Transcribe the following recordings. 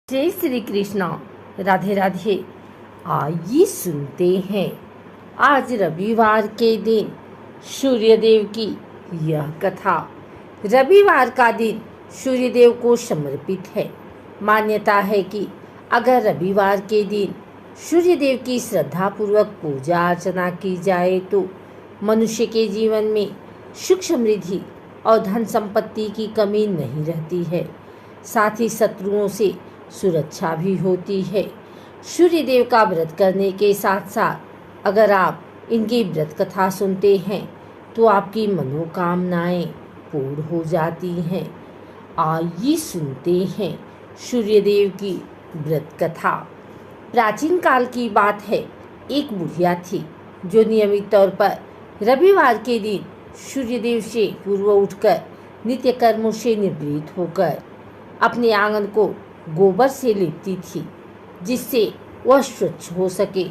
जय श्री कृष्णा। राधे राधे। आइए सुनते हैं आज रविवार के दिन सूर्यदेव की यह कथा। रविवार का दिन सूर्यदेव को समर्पित है। मान्यता है कि अगर रविवार के दिन सूर्यदेव की श्रद्धापूर्वक पूजा अर्चना की जाए तो मनुष्य के जीवन में सुख समृद्धि और धन संपत्ति की कमी नहीं रहती है। साथ ही शत्रुओं से सुरक्षा भी होती है। सूर्यदेव का व्रत करने के साथ साथ अगर आप इनकी व्रत कथा सुनते हैं तो आपकी मनोकामनाएं पूर्ण हो जाती हैं। आइए सुनते हैं सूर्यदेव की व्रत कथा। प्राचीन काल की बात है। एक बुढ़िया थी जो नियमित तौर पर रविवार के दिन सूर्यदेव से पूर्व उठकर नित्य कर्मों से निवृत्त होकर अपने आंगन को गोबर से लिपती थी जिससे वह स्वच्छ हो सके।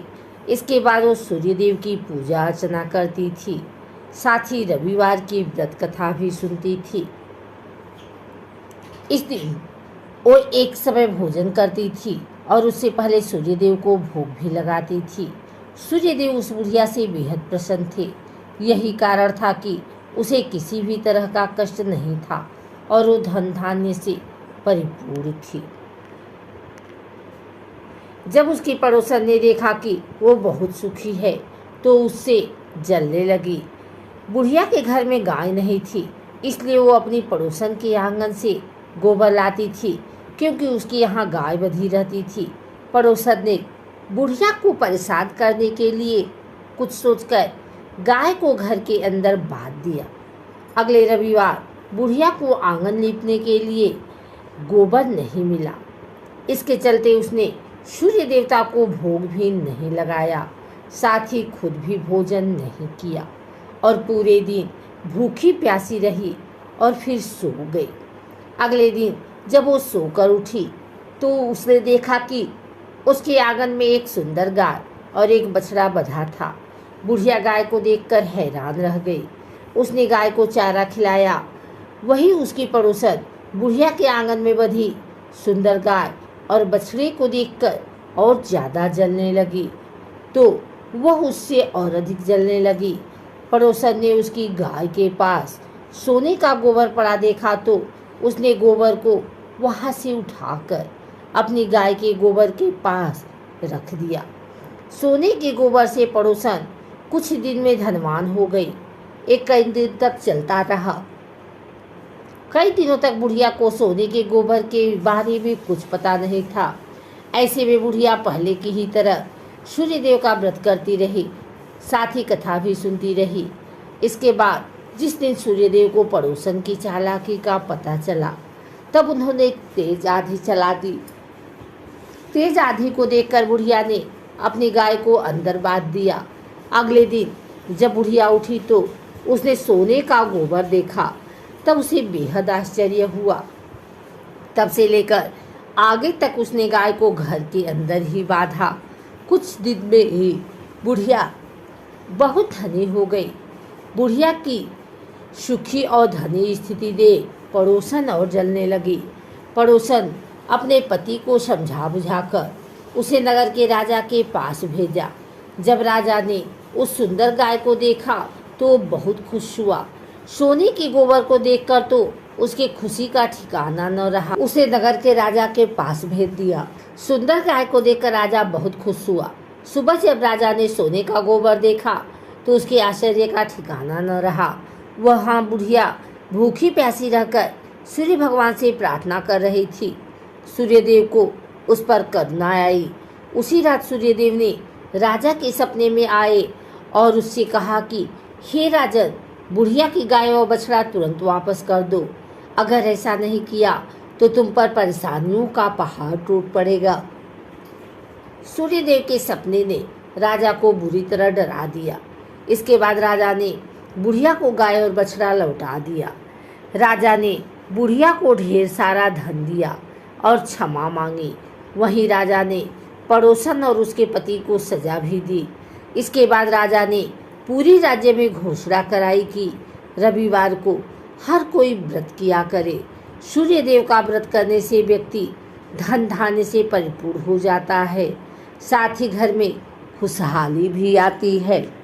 इसके बाद वो सूर्यदेव की पूजा अर्चना करती थी। साथ ही रविवार की व्रत कथा भी सुनती थी। इस दिन वो एक समय भोजन करती थी और उससे पहले सूर्यदेव को भोग भी लगाती थी। सूर्यदेव उस बुढ़िया से बेहद प्रसन्न थे। यही कारण था कि उसे किसी भी तरह का कष्ट नहीं था और वो धन धान्य से परिपूर्ण थी। जब उसकी पड़ोसन ने देखा कि वो बहुत सुखी है तो उससे जलने लगी। बुढ़िया के घर में गाय नहीं थी, इसलिए वो अपनी पड़ोसन के आंगन से गोबर लाती थी क्योंकि उसकी यहाँ गाय बंधी रहती थी। पड़ोसन ने बुढ़िया को परेशान करने के लिए कुछ सोचकर गाय को घर के अंदर बांध दिया। अगले रविवार बुढ़िया को आंगन लीपने के लिए गोबर नहीं मिला। इसके चलते उसने सूर्य देवता को भोग भी नहीं लगाया, साथ ही खुद भी भोजन नहीं किया और पूरे दिन भूखी प्यासी रही और फिर सो गई। अगले दिन जब वो सोकर उठी तो उसने देखा कि उसके आंगन में एक सुंदर गाय और एक बछड़ा बंधा था। बुढ़िया गाय को देखकर हैरान रह गई। उसने गाय को चारा खिलाया। वही उसकी पड़ोसन बुढ़िया के आंगन में बंधी सुंदर गाय और बछड़े को देखकर और ज़्यादा जलने लगी तो वह उससे और अधिक जलने लगी। पड़ोसन ने उसकी गाय के पास सोने का गोबर पड़ा देखा तो उसने गोबर को वहाँ से उठाकर अपनी गाय के गोबर के पास रख दिया। सोने के गोबर से पड़ोसन कुछ दिन में धनवान हो गई। कई दिन तक चलता रहा। कई दिनों तक बुढ़िया को सोने के गोबर के बारे में कुछ पता नहीं था। ऐसे में बुढ़िया पहले की ही तरह सूर्यदेव का व्रत करती रही, साथ ही कथा भी सुनती रही। इसके बाद जिस दिन सूर्यदेव को पड़ोसन की चालाकी का पता चला तब उन्होंने तेज आंधी चला दी। तेज आंधी को देखकर बुढ़िया ने अपनी गाय को अंदर बांध दिया। अगले दिन जब बुढ़िया उठी तो उसने सोने का गोबर देखा। तब उसे बेहद आश्चर्य हुआ। तब से लेकर आगे तक उसने गाय को घर के अंदर ही बांधा। कुछ दिन में ही बुढ़िया बहुत धनी हो गई। बुढ़िया की सुखी और धनी स्थिति देख पड़ोसन और जलने लगी। पड़ोसन अपने पति को समझा बुझाकर उसे नगर के राजा के पास भेजा। जब राजा ने उस सुंदर गाय को देखा तो बहुत खुश हुआ। सोने के गोबर को देखकर तो उसकी खुशी का ठिकाना न रहा। उसे नगर के राजा के पास भेज दिया। सुंदर गाय को देखकर राजा बहुत खुश हुआ। सुबह जब राजा ने सोने का गोबर देखा तो उसके आश्चर्य का ठिकाना न रहा। वहाँ बुढ़िया भूखी प्यासी रहकर सूर्य भगवान से प्रार्थना कर रही थी। सूर्यदेव को उस पर करुणा आई। उसी रात सूर्यदेव ने राजा के सपने में आए और उससे कहा कि हे राजन, बुढ़िया की गाय और बछड़ा तुरंत वापस कर दो। अगर ऐसा नहीं किया तो तुम पर परेशानियों का पहाड़ टूट पड़ेगा। सूर्यदेव के सपने ने राजा को बुरी तरह डरा दिया। इसके बाद राजा ने बुढ़िया को गाय और बछड़ा लौटा दिया। राजा ने बुढ़िया को ढेर सारा धन दिया और क्षमा मांगी। वहीं राजा ने पड़ोसन और उसके पति को सजा भी दी। इसके बाद राजा ने पूरी राज्य में घोषणा कराई कि रविवार को हर कोई व्रत किया करे। सूर्यदेव का व्रत करने से व्यक्ति धन धान्य से परिपूर्ण हो जाता है, साथ ही घर में खुशहाली भी आती है।